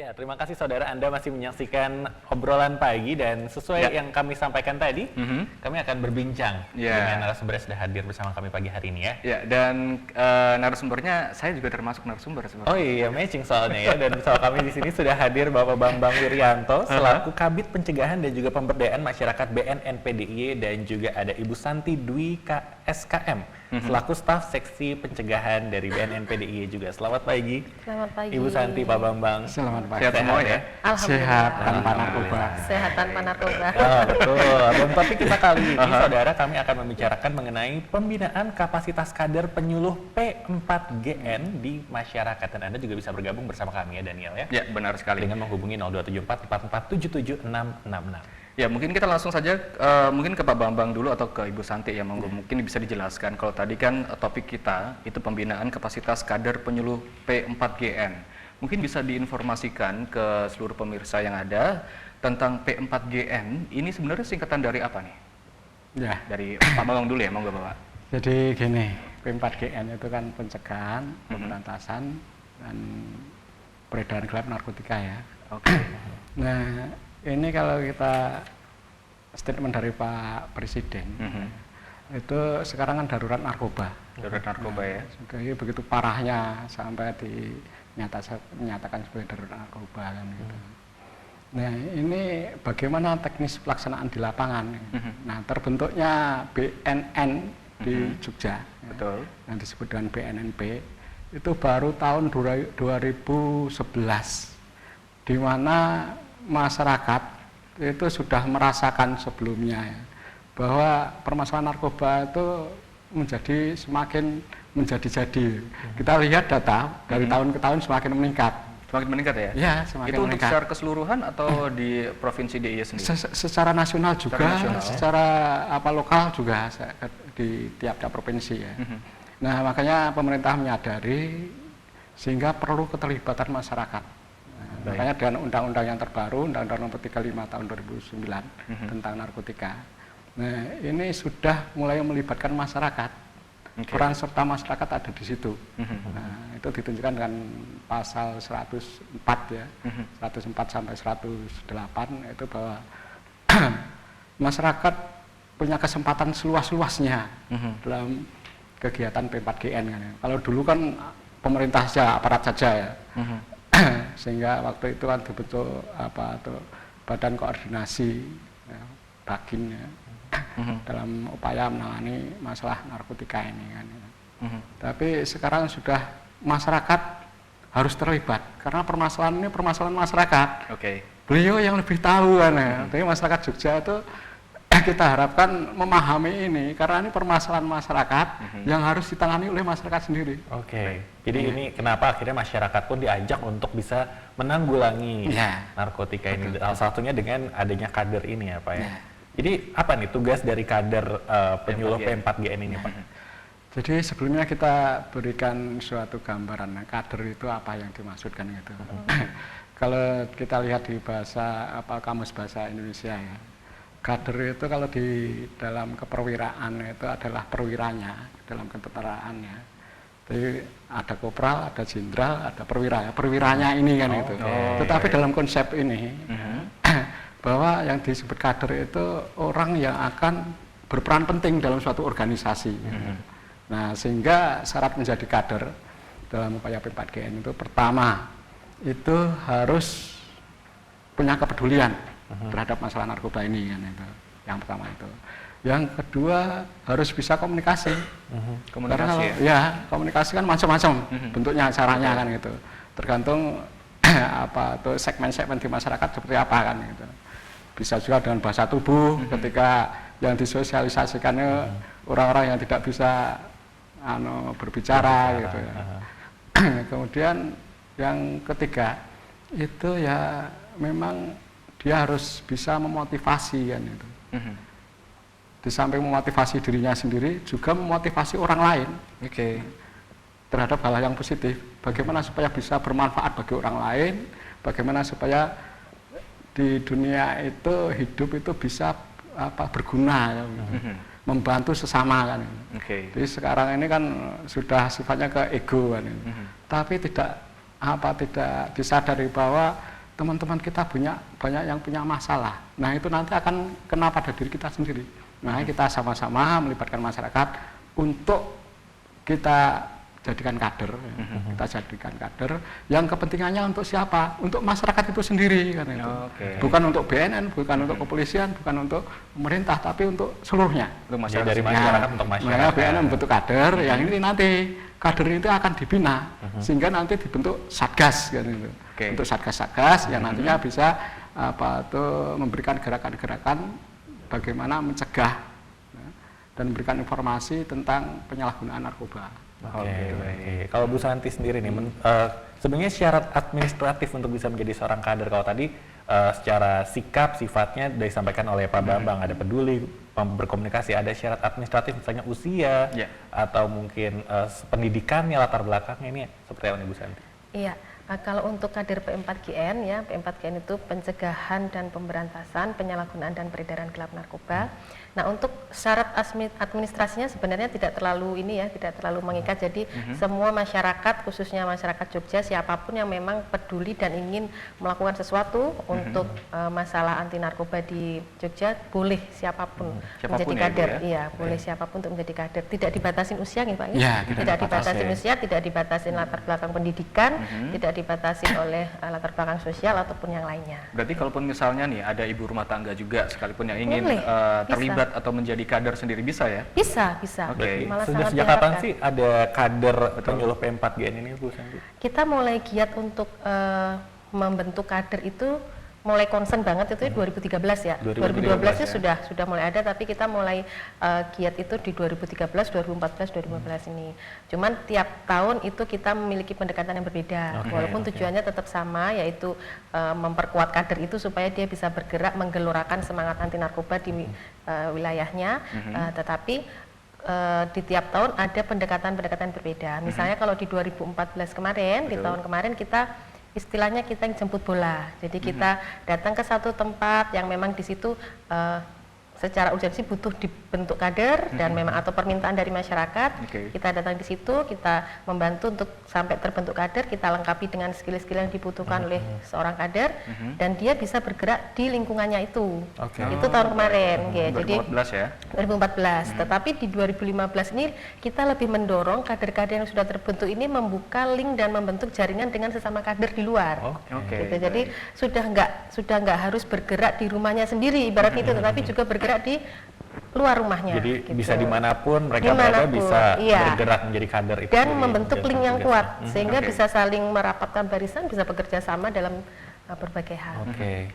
Ya, terima kasih saudara, Anda masih menyaksikan obrolan pagi dan sesuai yang kami sampaikan tadi, kami akan berbincang dengan narasumber yang sudah hadir bersama kami pagi hari ini ya. Ya, dan narasumbernya saya juga termasuk narasumber sebenarnya. Oh iya, matching soalnya ya. Dan bersama kami di sini sudah hadir Bapak Bambang Wirianto selaku Kabid Pencegahan dan juga Pemberdayaan Masyarakat BNNPDIY dan juga ada Ibu Santi Dwi SKM selaku staf seksi pencegahan dari BNNPDIY juga. Selamat pagi. Selamat pagi. Ibu Santi, Pak Bambang. Selamat pagi. Sehat semua ya? Sehat tanpa narkoba. Sehat tanpa narkoba. Betul. Dan topik kita kali ini, saudara, kami akan membicarakan mengenai pembinaan kapasitas kader penyuluh P4GN di masyarakat. Dan Anda juga bisa bergabung bersama kami ya, Daniel ya. Ya, benar sekali. Dengan menghubungi 0274 44 77 666. Ya, mungkin kita langsung saja mungkin ke Pak Bambang dulu atau ke Ibu Santi ya, mungkin bisa dijelaskan. Kalau tadi kan topik kita itu pembinaan kapasitas kader penyuluh P4GN. Mungkin bisa diinformasikan ke seluruh pemirsa yang ada tentang P4GN. Ini sebenarnya singkatan dari apa nih? Ya, Dari Pak Bambang dulu ya, monggo Bapak. jadi gini, P4GN itu kan pencegahan, pemberantasan, dan peredaran gelap narkotika ya. Oke. Nah, ini kalau kita statement dari Pak Presiden, itu sekarang kan darurat narkoba. Darurat narkoba ya. Jadi begitu parahnya sampai dinyatakan sebagai darurat narkoba kan gitu. Nah, ini bagaimana teknis pelaksanaan di lapangan. Nah, terbentuknya BNN di Jogja, Betul. yang disebut dengan BNNP, itu baru tahun 2011, di mana masyarakat itu sudah merasakan sebelumnya ya, bahwa permasalahan narkoba itu semakin menjadi-jadi. Kita lihat data dari tahun ke tahun semakin meningkat. Semakin meningkat ya? Ya, semakin Itu untuk meningkat. secara keseluruhan atau di Provinsi DIY sendiri? Secara nasional juga, nasional. secara lokal juga di tiap-tiap provinsi ya. Nah, makanya pemerintah menyadari sehingga perlu keterlibatan masyarakat. Nah, makanya dengan undang-undang yang terbaru, Undang-Undang Nomor 35 Tahun 2009 tentang narkotika. Nah, ini sudah mulai melibatkan masyarakat. Peran serta masyarakat ada di situ. Nah, itu ditunjukkan dengan pasal 104 ya, 104 sampai 108 itu bahwa masyarakat punya kesempatan seluas-luasnya dalam kegiatan P4GN kan. Kalau dulu kan pemerintah saja, aparat saja ya. Sehingga waktu itu kan dibentuk Badan Koordinasi ya, Bakin ya, dalam upaya menangani masalah narkotika ini kan. Tapi sekarang sudah masyarakat harus terlibat karena permasalahan ini permasalahan masyarakat. Beliau yang lebih tahu kan ya. Tapi masyarakat Jogja itu kita harapkan memahami ini karena ini permasalahan masyarakat yang harus ditangani oleh masyarakat sendiri. Jadi ini kenapa akhirnya masyarakat pun diajak untuk bisa menanggulangi narkotika ini. Salah satunya dengan adanya kader ini ya Pak ya. Jadi apa nih tugas dari kader penyuluh P4GN ini Pak? Jadi sebelumnya kita berikan suatu gambaran kader itu apa yang dimaksudkan gitu. Kalau kita lihat di kamus bahasa Indonesia ya, kader itu kalau di dalam keperwiraan itu adalah perwiranya dalam ketentaraannya. Jadi ada kopral, ada jenderal, ada perwira. Perwiranya ini kan itu. Tetapi dalam konsep ini bahwa yang disebut kader itu orang yang akan berperan penting dalam suatu organisasi. Nah, sehingga syarat menjadi kader dalam upaya P4GN itu pertama itu harus punya kepedulian terhadap masalah narkoba ini kan itu. Yang pertama itu. Yang kedua harus bisa komunikasi. Komunikasi komunikasi kan macam-macam bentuknya, caranya kan gitu. Tergantung segmen-segmen di masyarakat seperti apa kan gitu. Bisa juga dengan bahasa tubuh ketika yang disosialisasikannya orang-orang yang tidak bisa berbicara gitu ya. Kemudian yang ketiga itu ya memang dia harus bisa memotivasi kan itu. Di samping memotivasi dirinya sendiri juga memotivasi orang lain terhadap hal yang positif. Bagaimana supaya bisa bermanfaat bagi orang lain, bagaimana supaya di dunia itu hidup itu bisa berguna membantu sesama kan. Jadi sekarang ini kan sudah sifatnya ke ego kan. Tapi tidak disadari bahwa teman-teman kita banyak yang punya masalah. Nah itu nanti akan kena pada diri kita sendiri. Nah kita sama-sama melibatkan masyarakat untuk kita jadikan kader, kita jadikan kader yang kepentingannya untuk siapa? Untuk masyarakat itu sendiri kan itu. Bukan untuk BNN, bukan untuk kepolisian, bukan untuk pemerintah, tapi untuk seluruhnya. Jadi dari masyarakat untuk masyarakat. Nah, BNN bentuk kader, yang ini nanti kader itu akan dibina sehingga nanti dibentuk satgas kan itu. Untuk satgas-satgas yang nantinya bisa memberikan gerakan-gerakan bagaimana mencegah dan memberikan informasi tentang penyalahgunaan narkoba. Oke. Kalau Bu Santi sendiri nih, sebenarnya syarat administratif untuk bisa menjadi seorang kader, kalau tadi secara sikap sifatnya disampaikan oleh Pak Bambang, ada peduli, berkomunikasi, ada syarat administratif misalnya usia atau mungkin pendidikannya, latar belakangnya, ini seperti apa nih Bu Santi? Iya. Kalau untuk kader P4GN ya, P4GN itu pencegahan dan pemberantasan penyalahgunaan dan peredaran gelap narkoba. Nah, untuk syarat administrasinya sebenarnya tidak terlalu tidak terlalu mengikat. Jadi semua masyarakat, khususnya masyarakat Jogja, siapapun yang memang peduli dan ingin melakukan sesuatu untuk masalah anti narkoba di Jogja, boleh siapapun menjadi kader. Iya, boleh siapapun untuk menjadi kader. Tidak dibatasin usia nih Pak ya? Tidak dibatasin usia, tidak dibatasin latar belakang pendidikan, tidak dibatasin oleh latar belakang sosial ataupun yang lainnya. Berarti kalaupun misalnya nih ada ibu rumah tangga juga sekalipun yang ingin terlibat atau menjadi kader sendiri, bisa ya? Bisa. Sudah sejak kapan sih ada kader penyuluh P4GN ini Bu Santi? Kita mulai giat untuk membentuk kader itu mulai concern banget itu 2013 ya. 2012 itu sudah mulai ada, tapi kita mulai giat itu di 2013, 2014, 2015 ini. Cuman tiap tahun itu kita memiliki pendekatan yang berbeda. Walaupun tujuannya tetap sama, yaitu memperkuat kader itu supaya dia bisa bergerak menggelorakan semangat anti narkoba di wilayahnya, tetapi di tiap tahun ada pendekatan-pendekatan berbeda. Misalnya kalau di 2014 kemarin, di tahun kemarin kita istilahnya kita yang jemput bola. Jadi kita datang ke satu tempat yang memang di situ secara urgensi butuh dibentuk kader dan memang atau permintaan dari masyarakat. Kita datang di situ, kita membantu untuk sampai terbentuk kader, kita lengkapi dengan skill-skill yang dibutuhkan oleh seorang kader dan dia bisa bergerak di lingkungannya itu. Itu tahun kemarin. 2014 ya. 2014. Tetapi di 2015 ini kita lebih mendorong kader-kader yang sudah terbentuk ini membuka link dan membentuk jaringan dengan sesama kader di luar. Gitu. Jadi sudah nggak harus bergerak di rumahnya sendiri ibarat itu, tetapi juga bergerak di luar rumahnya. Jadi gitu. bisa dimanapun mereka bisa bergerak menjadi kader itu dan membentuk link yang kuat sehingga bisa saling merapatkan barisan, bisa bekerja sama dalam berbagai hal.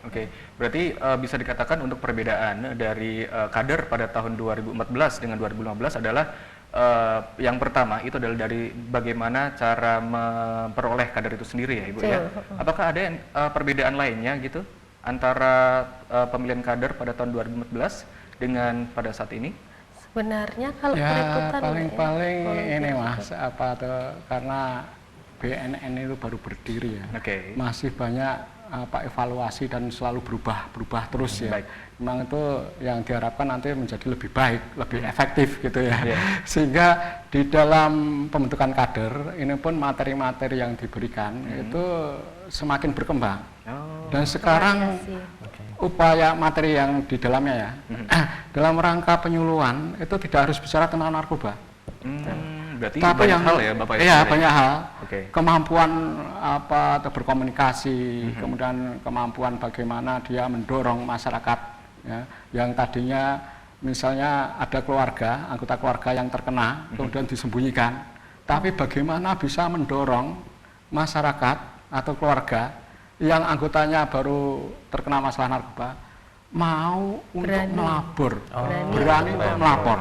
Oke. Berarti bisa dikatakan untuk perbedaan dari kader pada tahun 2014 dengan 2015 adalah yang pertama itu adalah dari bagaimana cara memperoleh kader itu sendiri ya Ibu ya. Apakah ada perbedaan lainnya gitu antara pemilihan kader pada tahun 2014 dengan pada saat ini? Sebenarnya kalau perekrutan paling ini Mas, karena BNN itu baru berdiri ya. Masih banyak evaluasi dan selalu berubah terus ya. Memang itu yang diharapkan nanti menjadi lebih baik, lebih efektif gitu ya. Sehingga di dalam pembentukan kader ini pun materi-materi yang diberikan itu semakin berkembang. Dan sekarang upaya materi yang di dalamnya ya, dalam rangka penyuluhan itu tidak harus bicara tentang narkoba. Berarti tapi banyak hal ya Bapak? Iya, banyak hal. Kemampuan atau berkomunikasi, kemudian kemampuan bagaimana dia mendorong masyarakat ya, yang tadinya misalnya ada keluarga, anggota keluarga yang terkena, kemudian disembunyikan. Tapi bagaimana bisa mendorong masyarakat atau keluarga yang anggotanya baru terkena masalah narkoba mau untuk melapor, berani untuk melapor.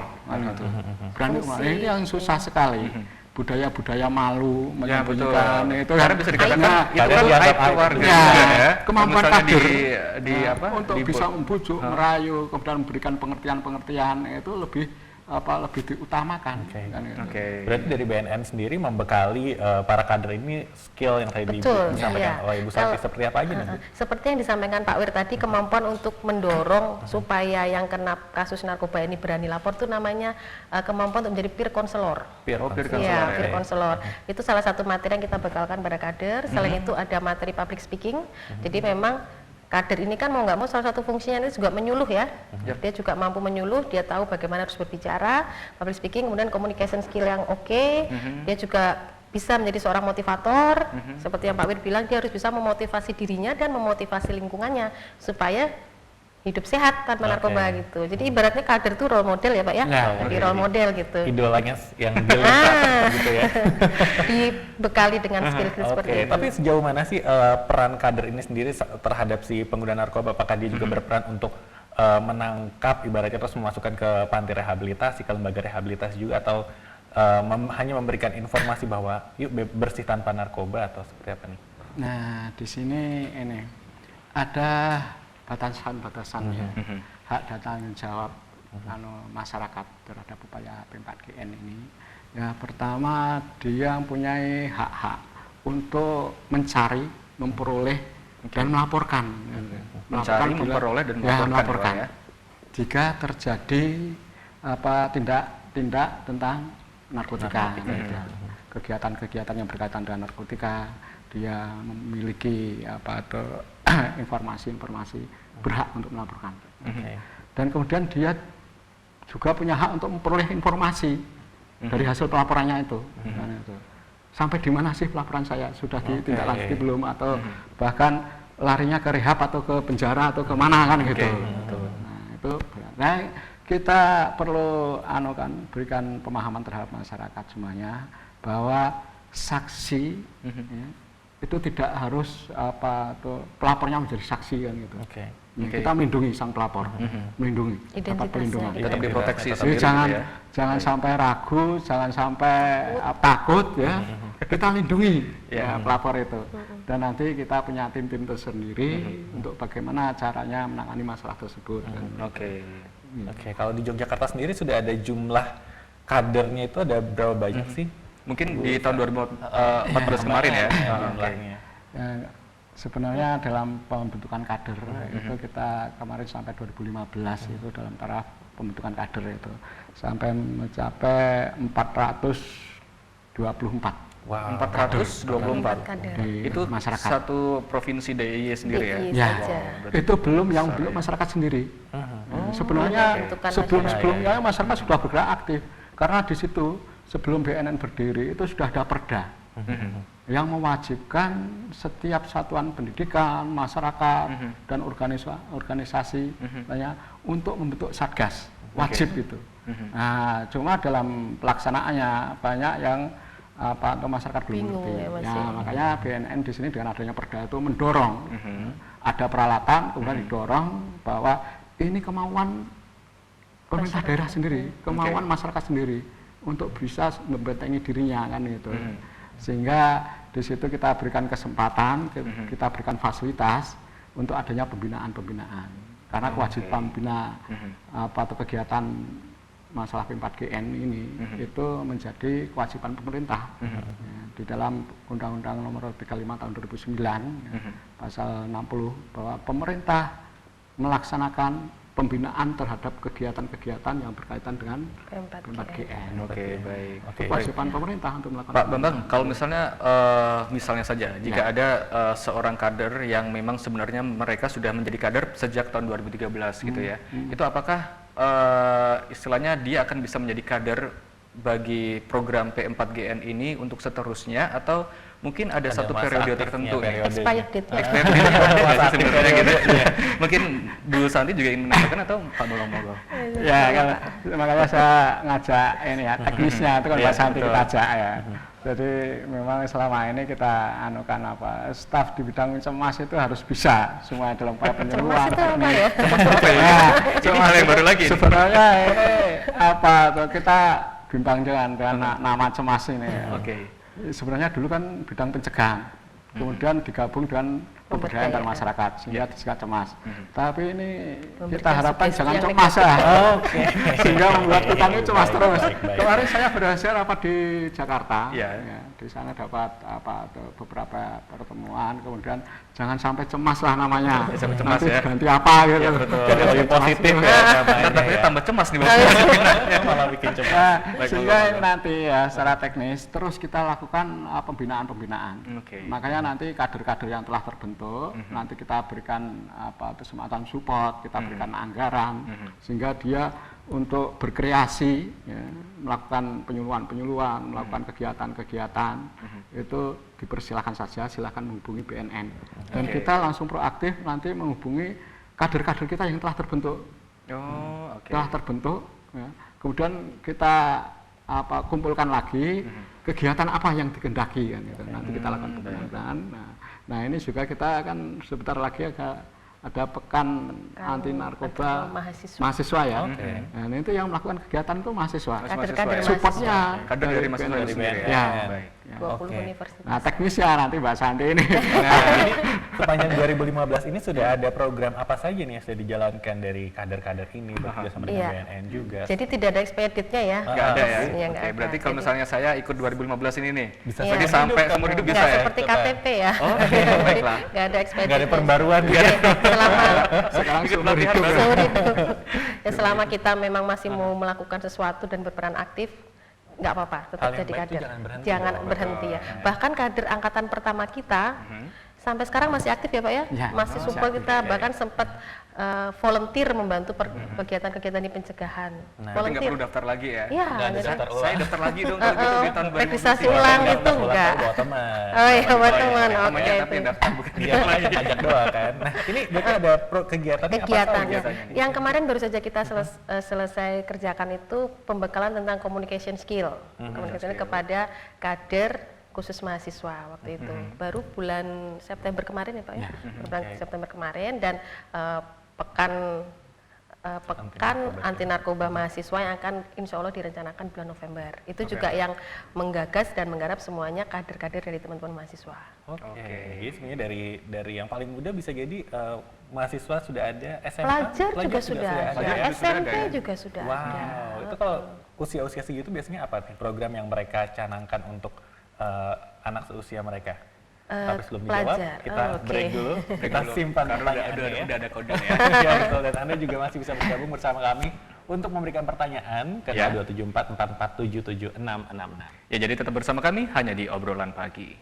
Berani ini yang susah sekali. Budaya-budaya malu, menyembunyikan itu karena bisa dikatakan itu kan aib keluarga ya. Kemampuan kader untuk bisa membujuk, merayu, kemudian memberikan pengertian-pengertian itu lebih lebih diutamakan. Oke. Kan gitu. Oke. Berarti dari BNN sendiri membekali para kader ini skill yang tadi Betul, disampaikan iya. oleh Ibu Santi Kalau- seperti apa aja nih, Bu? Seperti yang disampaikan Pak Wir tadi, kemampuan untuk mendorong supaya yang kena kasus narkoba ini berani lapor itu namanya kemampuan untuk menjadi peer counselor. Peer peer counselor. Iya, counselor, peer ya. counselor. Itu salah satu materi yang kita bekalkan pada kader. Selain itu ada materi public speaking. Jadi memang kader ini kan mau nggak mau salah satu fungsinya itu juga menyuluh ya. Dia juga mampu menyuluh, dia tahu bagaimana harus berbicara, public speaking, kemudian communication skill yang oke. Dia juga bisa menjadi seorang motivator. Seperti yang Pak Wir bilang, dia harus bisa memotivasi dirinya dan memotivasi lingkungannya supaya hidup sehat tanpa Oke. narkoba gitu. Jadi ibaratnya kader itu role model ya Pak ya. Nah, Jadi oke. role model gitu. Idolanya yang dilihat gitu ya. Dibekali dengan skill-skill seperti Oke, itu. tapi sejauh mana sih peran kader ini sendiri terhadap si pengguna narkoba? Apakah dia juga berperan untuk menangkap ibaratnya terus memasukkan ke panti rehabilitasi, ke lembaga rehabilitasi juga, atau hanya memberikan informasi bahwa yuk bersih tanpa narkoba, atau seperti apa nih? Nah, di sini ini ada batasan-batasan ya, hak dan tanggung jawab masyarakat terhadap upaya P4GN ini. Ya, pertama dia mempunyai hak-hak untuk mencari, memperoleh dan melaporkan. Mencari, bila- memperoleh, dan ya, melaporkan, ya. Jika terjadi tindak tentang narkotika, gitu. Kegiatan-kegiatan yang berkaitan dengan narkotika, dia memiliki informasi-informasi, berhak untuk melaporkan. Oke. Dan kemudian dia juga punya hak untuk memperoleh informasi dari hasil pelaporannya itu. Kan itu. Sampai di mana sih pelaporan saya, sudah ditindaklanjuti belum, atau bahkan larinya ke rehab atau ke penjara atau kemana kan gitu. Nah, itu nah, kita perlu berikan pemahaman terhadap masyarakat semuanya bahwa saksi ya, itu tidak harus pelapornya menjadi saksi kan gitu. Oke. Ya, kita melindungi sang pelapor, melindungi, dapat Identitasnya. pelindungan. Tetap diproteksi Jadi sendiri Jadi gitu ya. jangan sampai ragu, jangan sampai takut ya. Kita lindungi ya pelapor itu. Dan nanti kita punya tim-tim tersendiri untuk bagaimana caranya menangani masalah tersebut. Oke. Oke, kalau di Yogyakarta sendiri sudah ada jumlah kadernya itu ada berapa banyak sih? Mungkin di tahun 2014 kemarin ya. Jumlahnya. Ya, sebenarnya dalam pembentukan kader itu kita kemarin sampai 2015 itu dalam taraf pembentukan kader itu sampai mencapai 424 Wow. 424. kader. di Itu masyarakat. satu provinsi DIY sendiri ya. DIY Ya, saja. itu belum yang belum masyarakat sendiri. Sebenarnya pembentukan sebelumnya masyarakat sudah bergerak aktif karena di situ sebelum BNN berdiri itu sudah ada perda yang mewajibkan setiap satuan pendidikan, masyarakat dan organisasi lainnya untuk membentuk satgas, wajib itu. Nah, cuma dalam pelaksanaannya banyak yang atau masyarakat belum Bingung ngerti. ya, Mas, Ya, ya. makanya BNN di sini dengan adanya perda itu mendorong ada peralatan, kemudian didorong bahwa ini kemauan pemerintah daerah sendiri, kemauan masyarakat sendiri untuk bisa membentengi dirinya kan itu. Sehingga di situ kita berikan kesempatan, kita berikan fasilitas untuk adanya pembinaan-pembinaan. Karena kewajiban membina atau kegiatan masalah P4GN ini itu menjadi kewajiban pemerintah. Ya, di dalam Undang-Undang Nomor 35 Tahun 2009 Pasal 60 bahwa pemerintah melaksanakan pembinaan terhadap kegiatan-kegiatan yang berkaitan dengan P4GN. Oke, baik. Oke. Kewajiban pemerintah untuk melakukan Pak Bambang, kalau misalnya saja, jika ada seorang kader yang memang sebenarnya mereka sudah menjadi kader sejak tahun 2013 gitu ya, itu apakah istilahnya dia akan bisa menjadi kader bagi program P4GN ini untuk seterusnya, atau mungkin ada satu masa periode aktifnya, tertentu nih? periode. Expired date-nya. Expired date-nya ada nggak sih sebenarnya gitu? Mungkin Bu Santi juga ingin menambahkan, atau Pak Mogol? Ya, kalau makanya saya ngajak ini ya teknisnya itu kan Iya, Pak Santi betul. kita ajak ya. Jadi memang selama ini kita anukan staf di bidang cemas itu harus bisa semua dalam upaya Cemas penyuluhan. itu apa ya? Ya, Ini hal yang baru lagi. sebenarnya ini tuh kita bimbang dengan nama cemas ini. Oke. Sebenarnya dulu kan bidang pencegahan, kemudian digabung dengan pemberdayaan antar masyarakat sehingga tidak cemas. Tapi ini kita Memberikan harapkan sugesti jangan yang cemas ya. Oke. Sehingga membuat petani cemas terus. Baik. Kemarin saya berhasil rapat di Jakarta. Ya. Ya, di sana dapat beberapa pertemuan, kemudian jangan sampai cemas lah namanya. Sampai cemas Nanti ya. ganti apa gitu. Jadi lebih positif ya namanya. Takutnya Ya. tambah cemas nih Bang. Malah bikin cemas. Nah, Baik, sehingga Bapak. ini nanti ya secara teknis terus kita lakukan pembinaan. Oke. Makanya nanti kader-kader yang telah terbentuk nanti kita berikan semacam support, kita berikan anggaran sehingga dia untuk berkreasi ya, melakukan penyuluhan, melakukan kegiatan-kegiatan itu dipersilakan saja, silakan menghubungi BNN. Dan Oke. kita langsung proaktif nanti menghubungi kader-kader kita yang telah terbentuk. Oh, oke. Telah terbentuk ya. Kemudian kita kumpulkan lagi kegiatan apa yang dikehendaki kan gitu. Nanti kita lakukan pembenahan. Nah ini juga kita akan sebentar lagi ada pekan anti narkoba mahasiswa ya. Oke. Nah itu yang melakukan kegiatan itu mahasiswa. Kader-kader ya? Supportnya Kader dari mahasiswa BNN. itu sendiri BNN. ya. Ya. Baik. 20 Oke. universitas. Nah teknisnya nanti Mbak Santi ini. Nah, ini sepanjang 2015 ini sudah ada program apa saja nih yang sudah dijalankan dari kader-kader ini bekerja sama dengan Iya. BNN juga. Jadi tidak ada expeditnya ya. Nggak ada ya? Iya, nggak Oke, ada. berarti kalau Jadi- misalnya saya ikut 2015 ini nih, Bisa Iya. jadi seumur sampai hidup, seumur hidup kan? bisa Nggak ya? seperti KTP ya. Oh, baiklah. Nggak ada expedit. Nggak ada perbaruan ya. Selama Sekarang Ikut seumur pelatihan hidup. baru. seumur hidup. Ya selama kita memang masih mau melakukan sesuatu dan berperan aktif, nggak apa-apa, tetap Hal yang jadi baik itu kader. jangan berhenti Jangan dong. berhenti ya. Bahkan kader angkatan pertama kita sampai sekarang masih aktif ya Pak ya, Ya, masih masih support aktif. kita, bahkan sempat volunteer membantu kegiatan-kegiatan di pencegahan. Nah, Tapi nggak Volunteer. perlu daftar lagi ya? Iya, Nggak ada jadi- daftar ulang. Saya daftar lagi dong kalau gitu di tahun 2015. registrasi ulang Nggak itu ulang enggak. bawa teman. Oh iya, buat teman. Namanya Oke. tapi yang daftar bukan Iya, ajak doang kan. Nah, ini berarti ada kegiatannya apa Kegiatannya. saja? kegiatannya nih? Yang kemarin baru saja kita selesai kerjakan itu pembekalan tentang communication skill. Communication kepada kader khusus mahasiswa waktu itu. Baru bulan September kemarin ya Pak ya. Bulan September kemarin dan pekan anti narkoba mahasiswa yang akan insya Allah direncanakan bulan November. Itu juga yang menggagas dan menggarap semuanya kader-kader dari teman-teman mahasiswa. Oke. Jadi sebenarnya dari yang paling muda bisa jadi mahasiswa sudah ada, SMA, Pelajar juga sudah ada, Pelajar juga sudah SMP ada ya? juga sudah Wow, ada. itu kalau usia-usia segitu biasanya apa nih program yang mereka canangkan untuk anak seusia mereka? Tapi sebelum dijawab, pelajar. kita Oh, oke. break dulu, kita simpan Karena pertanyaannya ya. udah ada kode ya. Ya betul, dan Anda juga masih bisa bergabung bersama kami untuk memberikan pertanyaan ke Ya. 0274 447 7666. Ya jadi tetap bersama kami hanya di obrolan pagi.